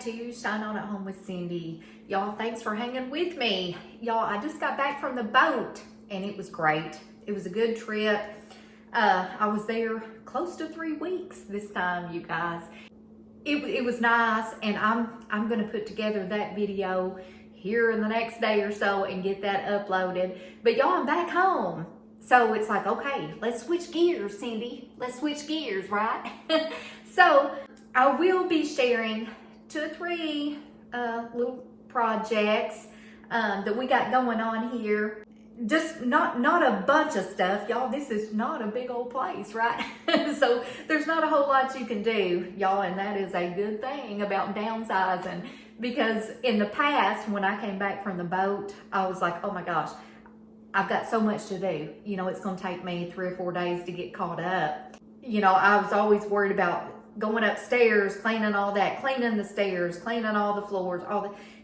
to Shine On at Home with Cindy. Y'all, thanks for hanging with me. Y'all, I just got back from the boat and it was great. It was a good trip. I was there close to 3 weeks this time, you guys. It was nice, and I'm gonna put together that video here in the next day or so and get that uploaded. But y'all, I'm back home. So it's like, okay, let's switch gears, Cindy. Let's switch gears, right? So I will be sharing 2 or 3 little projects that we got going on here. Just not a bunch of stuff, y'all. This is not a big old place, right? So there's not a whole lot you can do, y'all, and that is a good thing about downsizing, because in the past, when I came back from the boat, I was like, oh my gosh, I've got so much to do. You know, it's gonna take me 3 or 4 days to get caught up. You know, I was always worried about going upstairs, cleaning all that, cleaning the stairs, cleaning all the floors,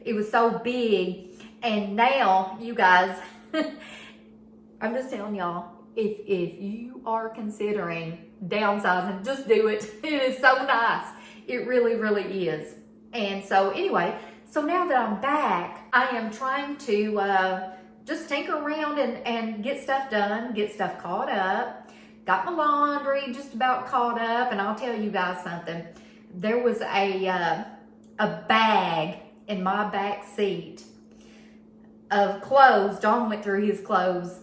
it was so big. And now, you guys, I'm just telling y'all, if you are considering downsizing, just do it. It is so nice. It really, really is. And so anyway, so now that I'm back, I am trying to just tinker around and get stuff done, get stuff caught up. Got my laundry just about caught up, and I'll tell you guys something. There was a bag in my back seat of clothes. John went through his clothes,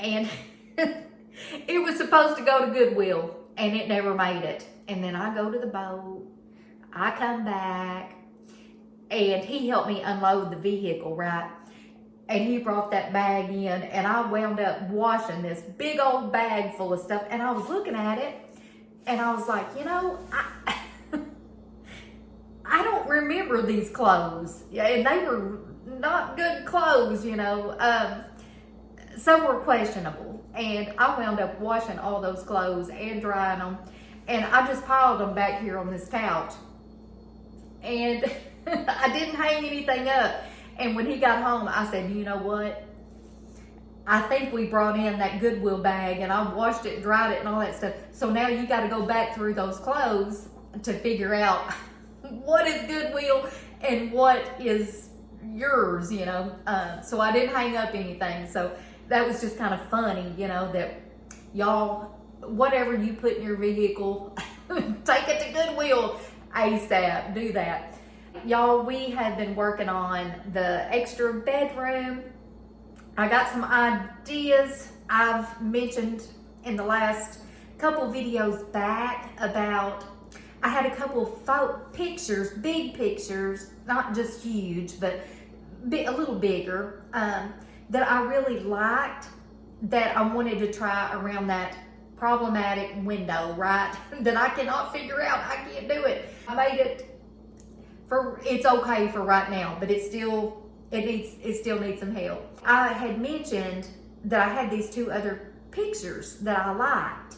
and it was supposed to go to Goodwill, and it never made it. And then I go to the boat, I come back, and he helped me unload the vehicle, right? And he brought that bag in, and I wound up washing this big old bag full of stuff, and I was looking at it, and I was like, you know, I don't remember these clothes. Yeah, and they were not good clothes, you know. Some were questionable, and I wound up washing all those clothes and drying them, and I just piled them back here on this couch, and I didn't hang anything up. And when he got home, I said, you know what? I think we brought in that Goodwill bag, and I washed it, dried it, and all that stuff. So now you got to go back through those clothes to figure out what is Goodwill and what is yours, you know. So I didn't hang up anything. So that was just kind of funny, you know, that y'all, whatever you put in your vehicle, take it to Goodwill ASAP. Do that. Y'all, we have been working on the extra bedroom. I got some ideas I've mentioned in the last couple videos back about, I had a couple pictures, big pictures, not just huge, but a little bigger, that I really liked, that I wanted to try around that problematic window, right? That I cannot figure out, I can't do it. I made it. It's okay for right now, but it still needs some help. I had mentioned that I had these 2 other pictures that I liked.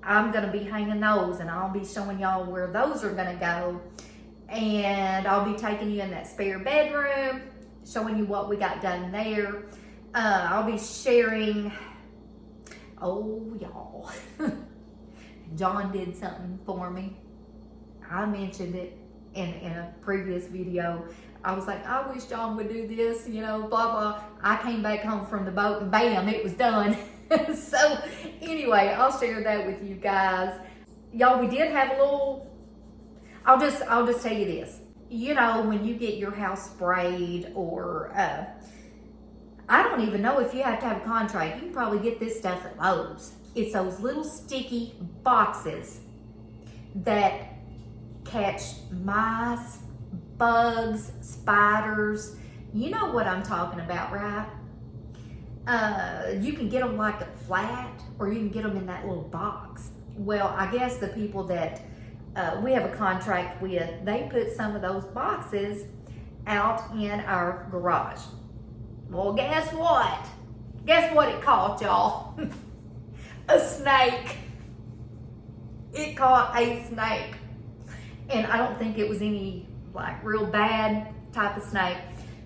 I'm gonna be hanging those, and I'll be showing y'all where those are gonna go. And I'll be taking you in that spare bedroom, showing you what we got done there. I'll be sharing, oh y'all, John did something for me. I mentioned it in a previous video. I was like, I wish John would do this, you know, blah, blah. I came back home from the boat and bam, it was done. So anyway, I'll share that with you guys. Y'all, we did have a little, I'll just tell you this. You know, when you get your house sprayed, or, I don't even know if you have to have a contract. You can probably get this stuff at Lowe's. It's those little sticky boxes that catch mice, bugs, spiders. You know what I'm talking about, right? You can get them like a flat, or you can get them in that little box. Well, I guess the people that we have a contract with, they put some of those boxes out in our garage. Well, guess what? Guess what it caught, y'all? A snake. It caught a snake. And I don't think it was any like real bad type of snake,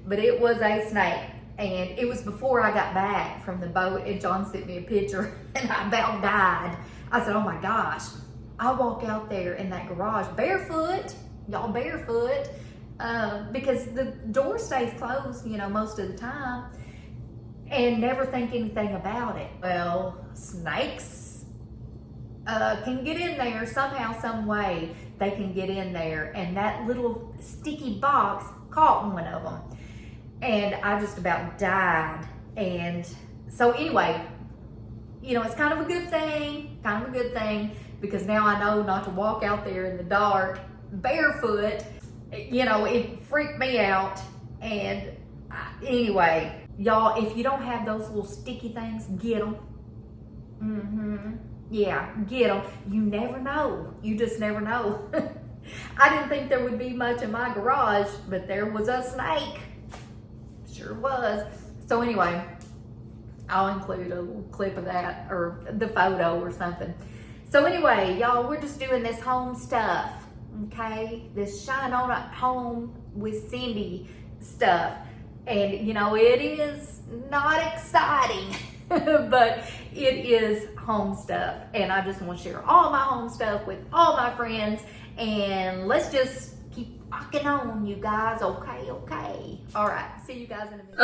but it was a snake. And it was before I got back from the boat, and John sent me a picture, and I about died. I said, oh my gosh. I walk out there in that garage barefoot, y'all, barefoot, because the door stays closed, you know, most of the time, and never think anything about it. Well, snakes can get in there somehow, some way. They can get in there, and that little sticky box caught one of them, and I just about died. And so anyway, you know, it's kind of a good thing, because now I know not to walk out there in the dark barefoot. You know, it freaked me out. And anyway, y'all, if you don't have those little sticky things, get them. Yeah, get them. You never know. You just never know. I didn't think there would be much in my garage, but there was a snake. Sure was. So anyway, I'll include a little clip of that, or the photo or something. So anyway, y'all, we're just doing this home stuff, okay? This shine on at home with Cindy stuff. And, you know, it is not exciting, but it is home stuff. And I just want to share all my home stuff with all my friends. And let's just keep rocking on, you guys. Okay, okay. All right. See you guys in a minute.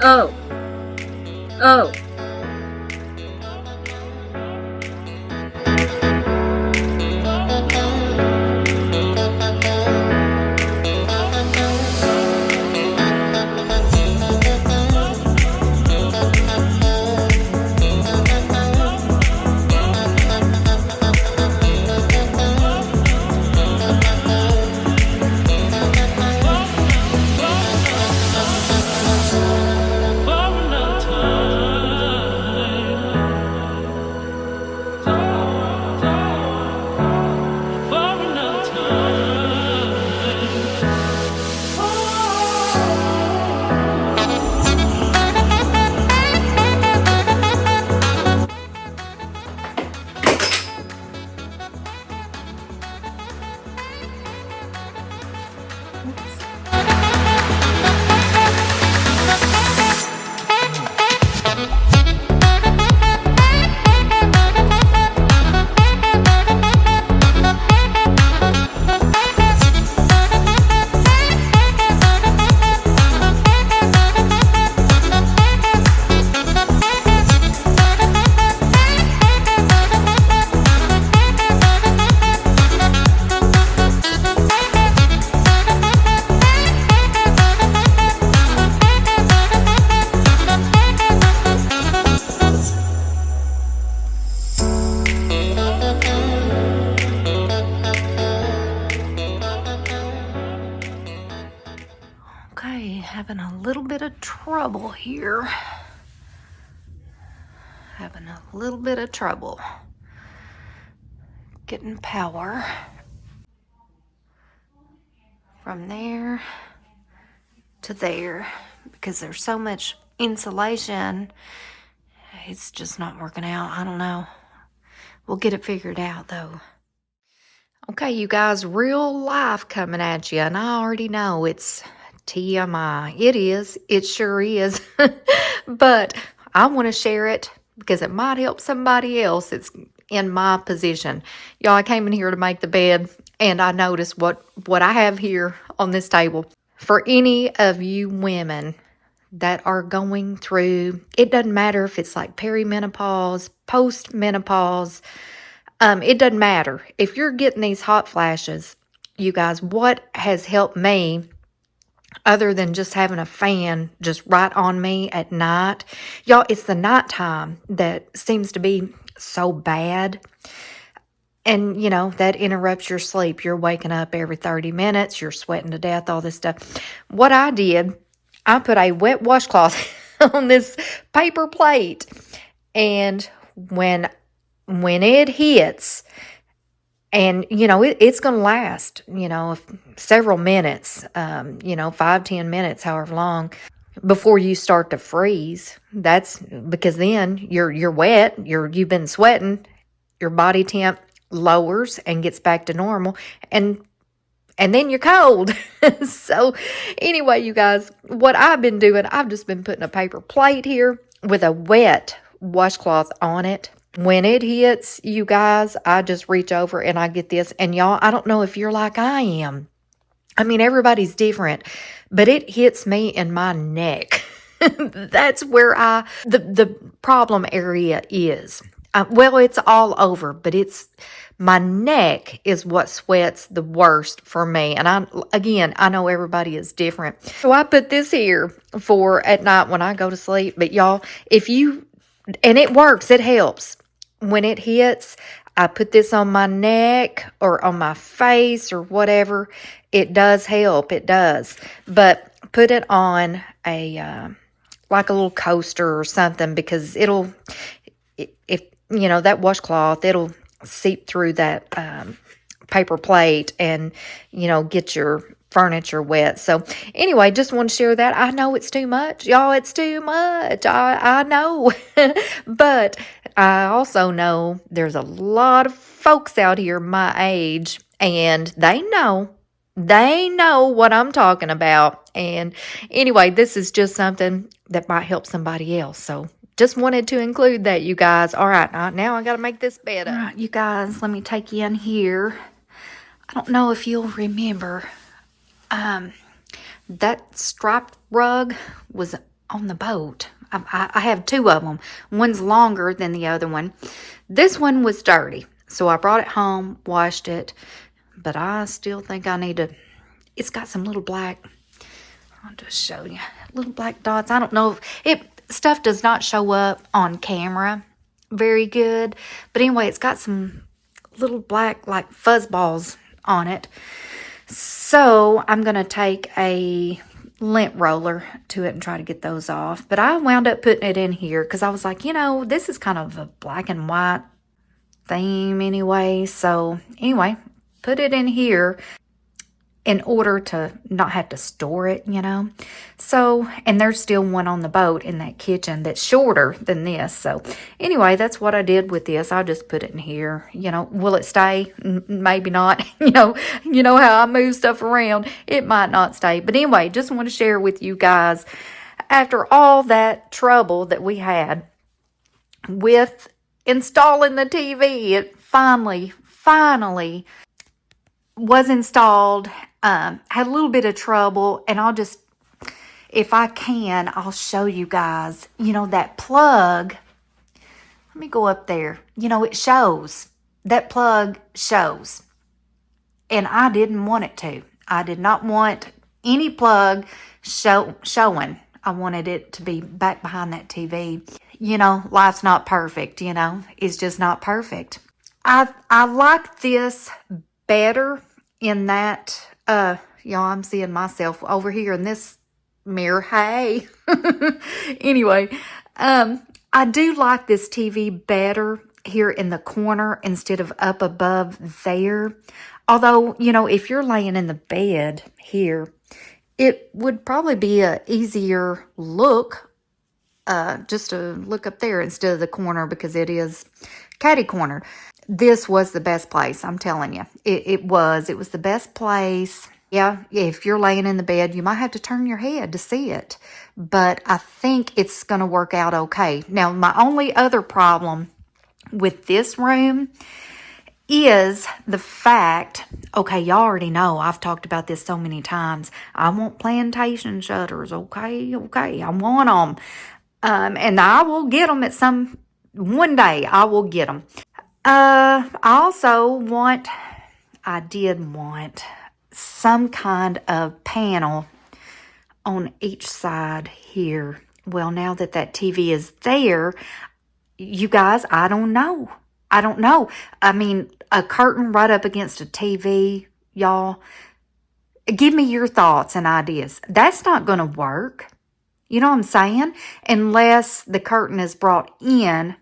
Oh. Okay, having a little bit of trouble here. Having a little bit of trouble getting power from there to there, because there's so much insulation. It's just not working out. I don't know. We'll get it figured out though. Okay, you guys, real life coming at you, and I already know it's TMI. It is. It sure is. But I want to share it because it might help somebody else that's in my position. Y'all, I came in here to make the bed, and I noticed what I have here on this table. For any of you women that are going through, it doesn't matter if it's like perimenopause, postmenopause, it doesn't matter. If you're getting these hot flashes, you guys, what has helped me, other than just having a fan just right on me at night, y'all, it's the nighttime that seems to be so bad. And, you know, that interrupts your sleep. You're waking up every 30 minutes. You're sweating to death, all this stuff. What I did, I put a wet washcloth on this paper plate. And when it hits, and, you know, it's going to last, you know, several minutes, 5-10 minutes, however long, before you start to freeze. That's because then you're wet, you've been sweating, your body temp lowers and gets back to normal, and then you're cold. So anyway, you guys, what I've been doing, I've just been putting a paper plate here with a wet washcloth on it. When it hits, you guys, I just reach over and I get this. And y'all, I don't know if you're like I am, I mean, everybody's different, but it hits me in my neck. That's where the problem area is. Well, it's all over, but it's my neck is what sweats the worst for me. And I know everybody is different. So I put this here for at night when I go to sleep. But y'all, and it works, it helps. When it hits, I put this on my neck or on my face or whatever. It does help, it does. But put it on like a little coaster or something, because if that washcloth, it'll seep through that paper plate and get your furniture wet. So anyway, just want to share that. I know it's too much, y'all. It's too much. I know. But I also know there's a lot of folks out here my age, and they know what I'm talking about. And anyway, this is just something that might help somebody else. So just wanted to include that, you guys. All right, now I got to make this bed up. All right, you guys, let me take you in here. I don't know if you'll remember, that striped rug was on the boat. I have two of them. One's longer than the other one. This one was dirty, so I brought it home, washed it, but I still think I need to. It's got some little black, I'll just show you, little black dots. I don't know if stuff does not show up on camera very good, but anyway, it's got some little black like fuzz balls on it. So I'm going to take a lint roller to it and try to get those off. But I wound up putting it in here because I was like, this is kind of a black and white theme anyway. So anyway, put it in here in order to not have to store it, So, and there's still one on the boat in that kitchen that's shorter than this. So anyway, that's what I did with this. I just put it in here. Will it stay? Maybe not. You know how I move stuff around. It might not stay. But anyway, just want to share with you guys, after all that trouble that we had with installing the TV, it finally was installed. Had a little bit of trouble, and if I can, I'll show you guys, that plug. Let me go up there. It shows. That plug shows. And I didn't want it to. I did not want any plug showing. I wanted it to be back behind that TV. Life's not perfect, It's just not perfect. I like this better in that, I'm seeing myself over here in this mirror. Hey. Anyway, I do like this TV better here in the corner instead of up above there. Although, if you're laying in the bed here, it would probably be a easier look, just to look up there instead of the corner, because it is catty corner. This was the best place, I'm telling you. It was the best place. Yeah, if you're laying in the bed, you might have to turn your head to see it. But I think it's going to work out okay. Now, my only other problem with this room is the fact, okay, y'all already know, I've talked about this so many times. I want plantation shutters, okay, I want them. And I will get them one day I will get them. I did want some kind of panel on each side here. Well, now that TV is there, you guys, I don't know. I mean, a curtain right up against a TV, y'all. Give me your thoughts and ideas. That's not going to work. You know what I'm saying? Unless the curtain is brought in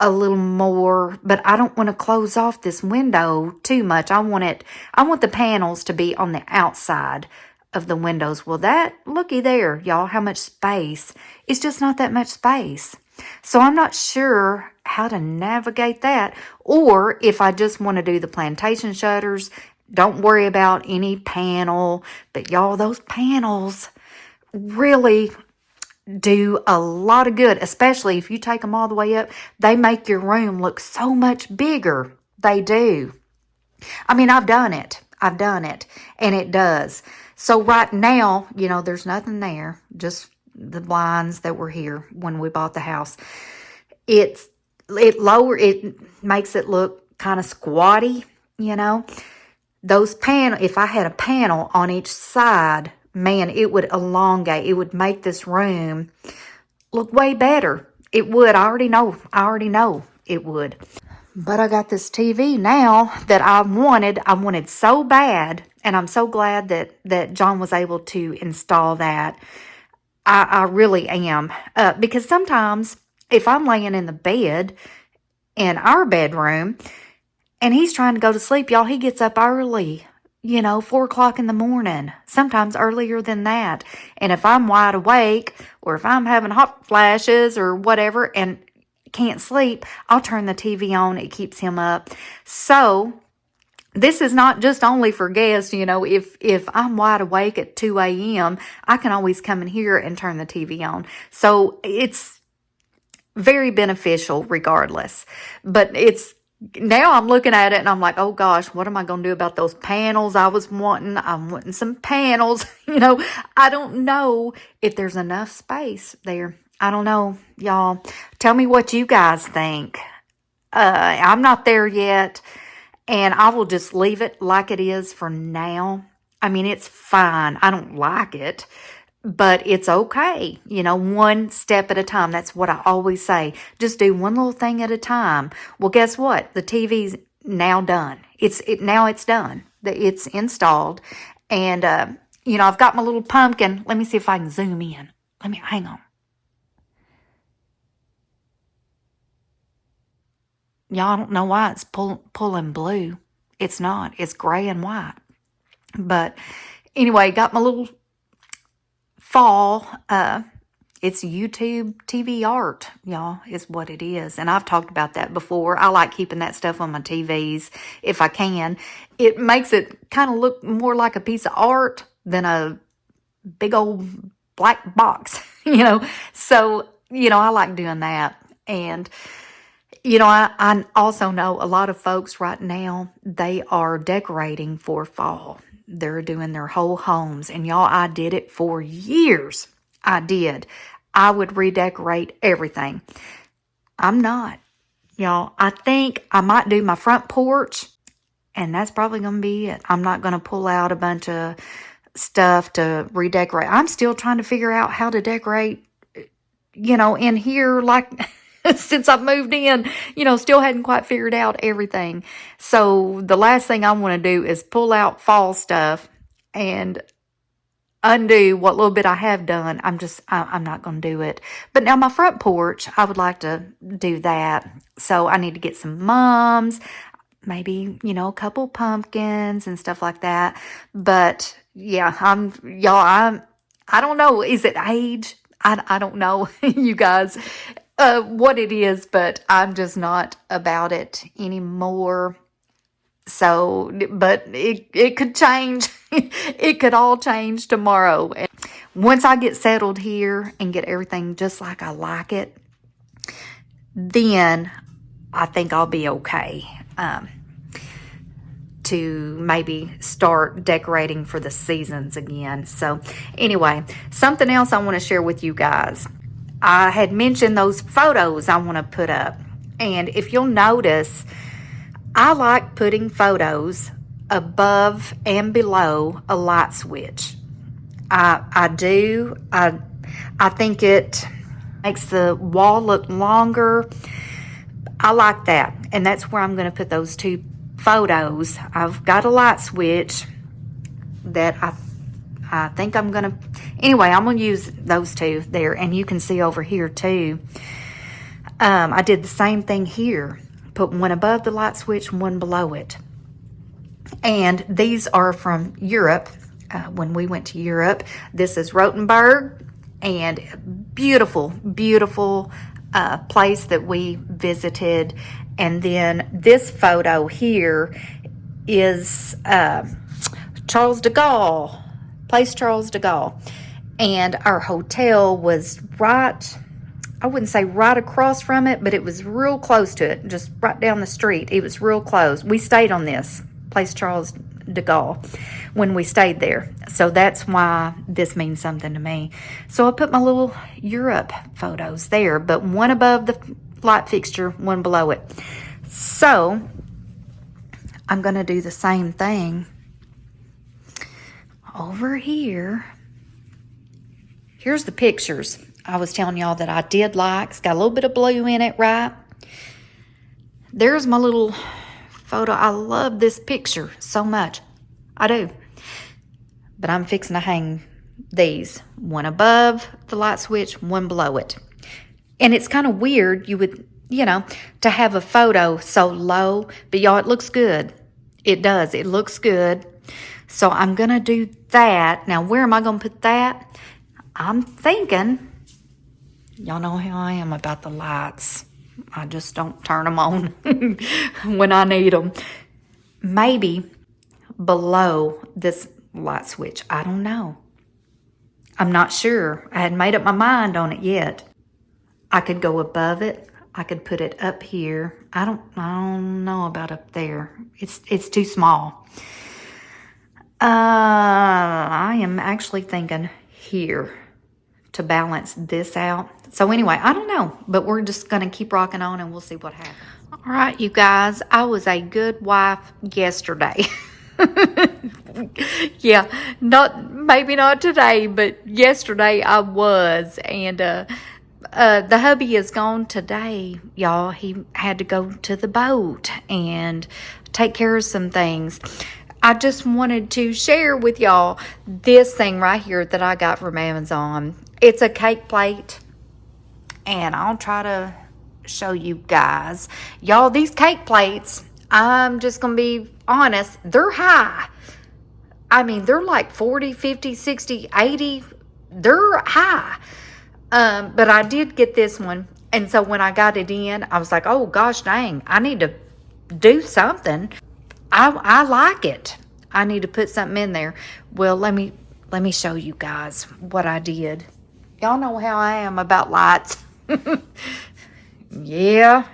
a little more, but I don't want to close off this window too much. I want the panels to be on the outside of the windows. Well, looky there, y'all, how much space. It's just not that much space. So I'm not sure how to navigate that, or if I just want to do the plantation shutters, don't worry about any panel. But y'all, those panels really do a lot of good, especially if you take them all the way up. They make your room look so much bigger. They do. I mean, I've done it. I've done it, and it does. So right now, you know, there's nothing there, just the blinds that were here when we bought the house. It makes it look kind of squatty, you know. Those if I had a panel on each side, man, it would elongate. It would make this room look way better. It would. I already know it would. But I got this TV now that I wanted so bad, and I'm so glad that John was able to install that. I really am. Because sometimes if I'm laying in the bed in our bedroom and he's trying to go to sleep, y'all, he gets up early, 4 o'clock in the morning, sometimes earlier than that. And if I'm wide awake or if I'm having hot flashes or whatever and can't sleep, I'll turn the TV on. It keeps him up. So this is not just only for guests, if I'm wide awake at 2 a.m., I can always come in here and turn the TV on. So it's very beneficial regardless. But now I'm looking at it and I'm like, oh gosh, what am I going to do about those panels I'm wanting some panels. I don't know if there's enough space there. I don't know, y'all. Tell me what you guys think. I'm not there yet, and I will just leave it like it is for now. I mean, it's fine. I don't like it, but it's okay. One step at a time. That's what I always say. Just do one little thing at a time. Well, guess what? The TV's now done. Now it's done. It's installed, and I've got my little pumpkin. Let me see if I can zoom in. Hang on. Y'all, I don't know why it's pulling blue. It's not. It's gray and white. But anyway, got my little fall. It's YouTube TV art, y'all, is what it is. And I've talked about that before. I like keeping that stuff on my TVs if I can. It makes it kind of look more like a piece of art than a big old black box, So, I like doing that. And I also know a lot of folks right now, they are decorating for fall. They're doing their whole homes. And y'all, I did it for years. I did. I would redecorate everything. I'm not. Y'all, I think I might do my front porch. And that's probably going to be it. I'm not going to pull out a bunch of stuff to redecorate. I'm still trying to figure out how to decorate, in here like... since I've moved in, still hadn't quite figured out everything. So the last thing I want to do is pull out fall stuff and undo what little bit I have done. I'm not going to do it. But now my front porch, I would like to do that. So I need to get some mums, maybe, a couple pumpkins and stuff like that. But yeah, I don't know. Is it age? I don't know, you guys. What it is, but I'm just not about it anymore. So, but it could change. It could all change tomorrow. And once I get settled here and get everything just like I like it, then I think I'll be okay to maybe start decorating for the seasons again. So anyway, something else I want to share with you guys. I had mentioned those photos I want to put up. And if you'll notice, I like putting photos above and below a light switch. I do. I think it makes the wall look longer. I like that. And that's where I'm going to put those two photos. I've got a light switch that I think I'm going to... Anyway, I'm going to use those two there. And you can see over here, too. I did the same thing here. Put one above the light switch, one below it. And these are from Europe. When we went to Europe. This is Rothenburg. And beautiful, beautiful place that we visited. And then this photo here is Charles de Gaulle. Place Charles de Gaulle. And our hotel was right, I wouldn't say right across from it, but it was real close to it, just right down the street. It was real close. We stayed on this, Place Charles de Gaulle when we stayed there. So that's why this means something to me. So I put my little Europe photos there, but one above the light fixture, one below it. So I'm going to do the same thing over here. Here's the pictures I was telling y'all that I did like. It's got a little bit of blue in it, right? There's my little photo. I love this picture so much. I do. But I'm fixing to hang these. One above the light switch, one below it. And it's kind of weird, you would, to have a photo so low. But y'all, it looks good. It does. It looks good. So I'm going to do that. Now, where am I going to put that? I'm thinking, y'all know how I am about the lights. I just don't turn them on when I need them. Maybe below this light switch. I don't know. I'm not sure. I hadn't made up my mind on it yet. I could go above it. I could put it up here. I don't know about up there. It's too small. I am actually thinking here to balance this out. So anyway, I don't know, but we're just going to keep rocking on and we'll see what happens. All right, you guys, I was a good wife yesterday. Yeah, maybe not today, but yesterday I was. And the hubby is gone today, y'all. He had to go to the boat and take care of some things. I just wanted to share with y'all this thing right here that I got from Amazon. It's a cake plate, and I'll try to show you guys. Y'all, these cake plates, I'm just going to be honest, they're high. I mean, they're like 40, 50, 60, 80. They're high. But I did get this one, and so when I got it in, I was like, oh, gosh dang, I need to do something. I like it. I need to put something in there. Well, let me show you guys what I did. Y'all know how I am about lights. Yeah,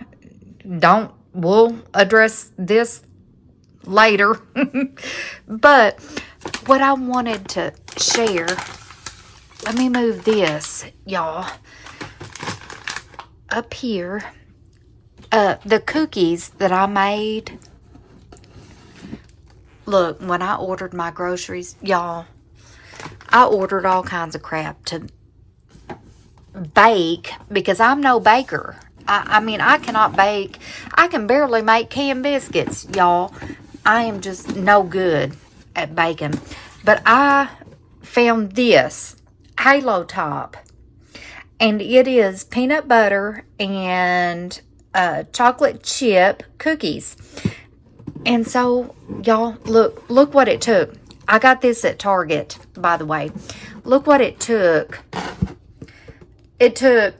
we'll address this later. But what I wanted to share, let me move this, y'all, up here. The cookies that I made. Look, when I ordered my groceries, y'all, I ordered all kinds of crap to bake because I'm no baker. I mean, I cannot bake. I can barely make canned biscuits, y'all. I am just no good at baking. But I found this Halo Top, and it is peanut butter and chocolate chip cookies. And so, y'all, look what it took. I got this at Target, by the way. Look what it took. It took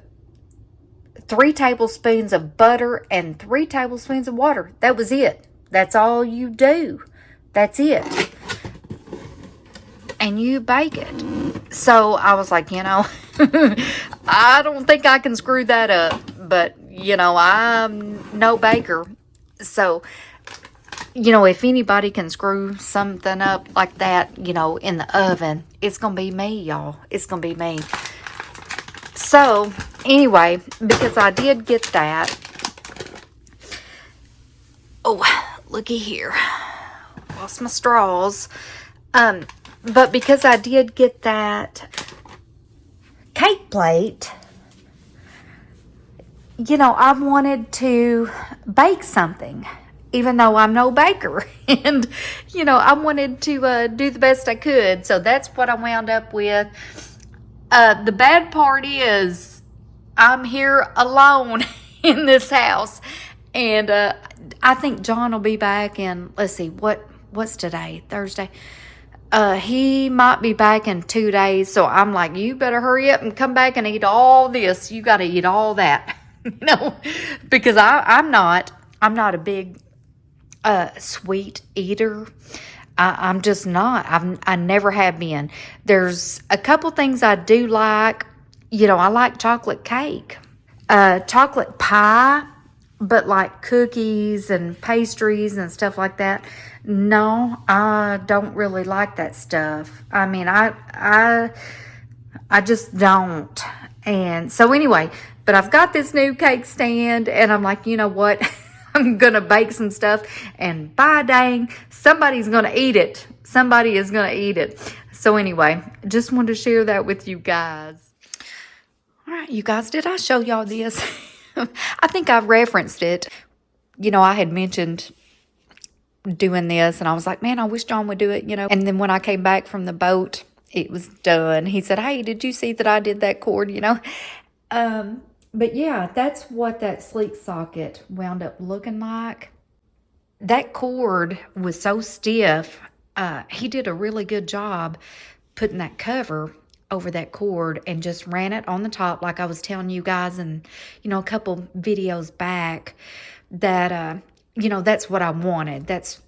3 tablespoons of butter and 3 tablespoons of water. That was it. That's all you do. That's it. And you bake it. So I was like, I don't think I can screw that up. But, I'm no baker. So, if anybody can screw something up like that, in the oven, it's going to be me, y'all. It's going to be me. So, anyway, because I did get that. Oh, looky here. Lost my straws. But because I did get that cake plate, I wanted to bake something. Even though I'm no baker. And, I wanted to do the best I could. So that's what I wound up with. The bad part is I'm here alone in this house. And I think John will be back in, let's see, what's today? Thursday. He might be back in 2 days. So I'm like, you better hurry up and come back and eat all this. You got to eat all that. Because I'm not a big sweet eater. I'm just not. I never have been. There's a couple things I do like. I like chocolate cake. Chocolate pie. But like cookies and pastries and stuff like that, no, I don't really like that stuff. I mean, I just don't. And so anyway, but I've got this new cake stand and I'm like, you know what? I'm going to bake some stuff and by dang, somebody's going to eat it. Somebody is going to eat it. So anyway, just wanted to share that with you guys. All right, you guys, did I show y'all this? I think I referenced it. You know, I had mentioned doing this and I was like, man, I wish John would do it, you know. And then when I came back from the boat, it was done. He said, hey, did you see that I did that cord, you know? But yeah, that's what that sleek socket wound up looking like. That cord was so stiff. He did a really good job putting that cover over that cord and just ran it on the top like I was telling you guys and, you know, a couple videos back that, you know, that's what I wanted. That's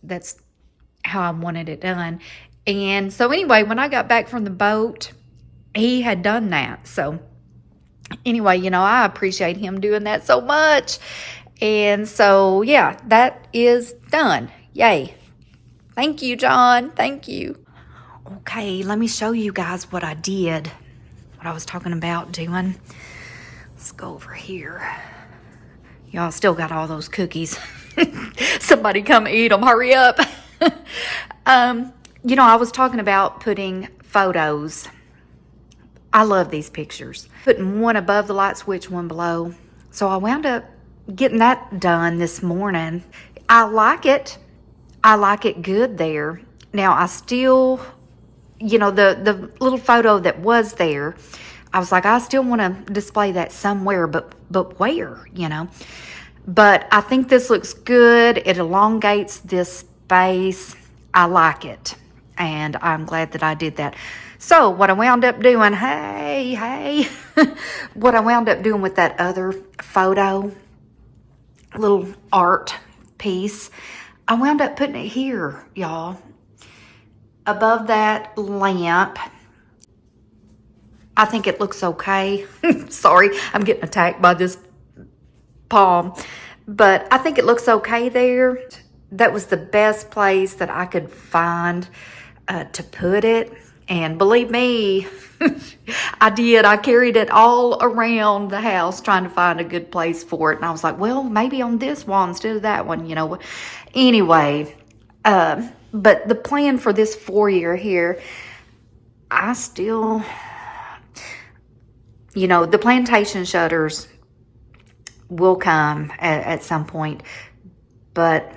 how I wanted it done. And so anyway, when I got back from the boat, he had done that. So anyway, you know, I appreciate him doing that so much. And so, yeah, that is done. Yay. Thank you, John. Thank you. Okay, let me show you guys what I did, what I was talking about doing. Let's go over here. Y'all still got all those cookies. Somebody come eat them. Hurry up. You know, I was talking about putting photos. I love these pictures. Putting one above the light switch, one below. So I wound up getting that done this morning. I like it. I like it good there. Now, I still, you know, the little photo that was there, I was like, I still want to display that somewhere, but where, you know? But I think this looks good. It elongates this space. I like it. And I'm glad that I did that. So what I wound up doing, hey, what I wound up doing with that other photo, little art piece, I wound up putting it here, y'all, above that lamp. I think it looks okay. Sorry, I'm getting attacked by this palm, but I think it looks okay there. That was the best place that I could find to put it. And believe me, I did. I carried it all around the house trying to find a good place for it. And I was like, well, maybe on this wall instead of that one, you know. Anyway, but the plan for this foyer here, I still, you know, the plantation shutters will come at some point. But,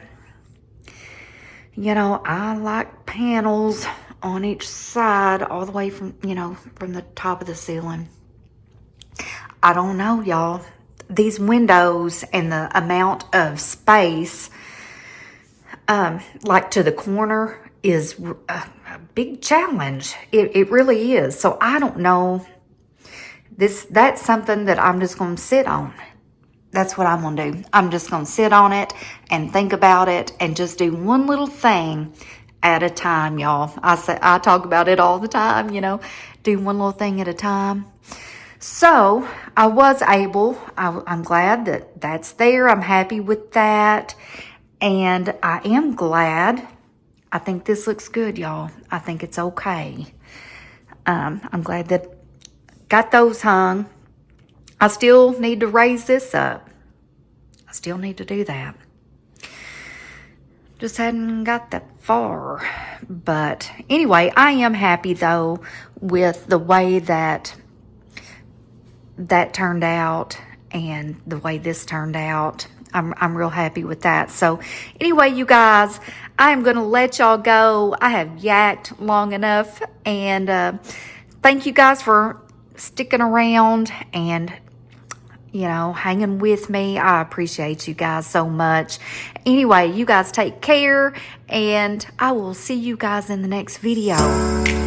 you know, I like panels on each side all the way from, you know, from the top of the ceiling. I don't know, y'all. These windows and the amount of space, like to the corner, is a big challenge. It really is. So I don't know. That's something that I'm just going to sit on. That's what I'm going to do. I'm just going to sit on it and think about it and just do one little thing at a time, y'all. I talk about it all the time, you know, do one little thing at a time. So I was able, I'm glad that that's there. I'm happy with that. And I am glad. I think this looks good, y'all. I think it's okay. I'm glad that got those hung. I still need to raise this up. I still need to do that. Just hadn't got that far. But anyway, I am happy though with the way that turned out and the way this turned out. I'm real happy with that. So anyway, you guys, I am going to let y'all go. I have yacked long enough. And thank you guys for sticking around and, you know, hanging with me. I appreciate you guys so much. Anyway, you guys take care, and I will see you guys in the next video.